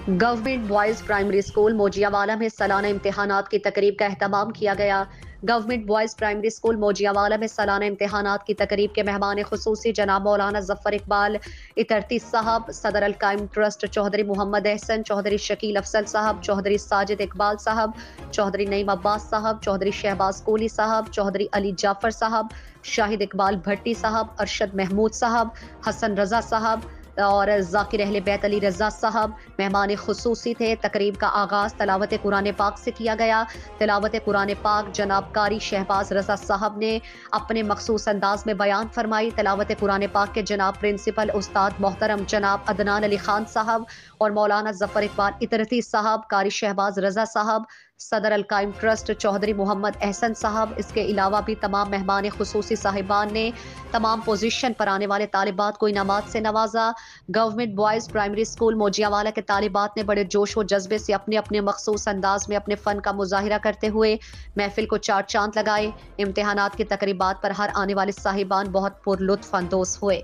Government boys primary school موجیاوالا میں سالانہ امتحانات کی تقریب کا اہتمام کیا گیا۔ گورنمنٹ بوائز پرائمری اسکول موجیاوالا میں سالانہ امتحانات کی تقریب کے مہمان خصوصی جناب مولانا ظفر اقبال اترتی صاحب، صدر القائم ٹرسٹ چودھری محمد احسن، چودھری شکیل افضل صاحب، چودھری ساجد اقبال صاحب، چودھری نعیم عباس صاحب، چودھری شہباز کولی صاحب، چودھری علی جعفر صاحب، شاہد اقبال بھٹی صاحب، ارشد محمود صاحب، حسن رضا صاحب اور ذاکر اہل بیت علی رضا صاحب مہمان خصوصی تھے۔ تقریب کا آغاز تلاوت قرآن پاک سے کیا گیا۔ تلاوت قرآن پاک جناب قاری شہباز رضا صاحب نے اپنے مخصوص انداز میں بیان فرمائی۔ تلاوت قرآن پاک کے جناب پرنسپل استاد محترم جناب عدنان علی خان صاحب اور مولانا ظفر اقبال اترتی صاحب، قاری شہباز رضا صاحب، صدر القائم ٹرسٹ چودھری محمد احسن صاحب، اس کے علاوہ بھی تمام مہمان خصوصی صاحبان نے تمام پوزیشن پر آنے والے طالبات کو انعامات سے نوازا۔ گورنمنٹ بوائز پرائمری اسکول موجیاوالا کے طالبات نے بڑے جوش و جذبے سے اپنے اپنے مخصوص انداز میں اپنے فن کا مظاہرہ کرتے ہوئے محفل کو چار چاند لگائے۔ امتحانات کی تقریبات پر ہر آنے والے صاحبان بہت پر لطف اندوز ہوئے۔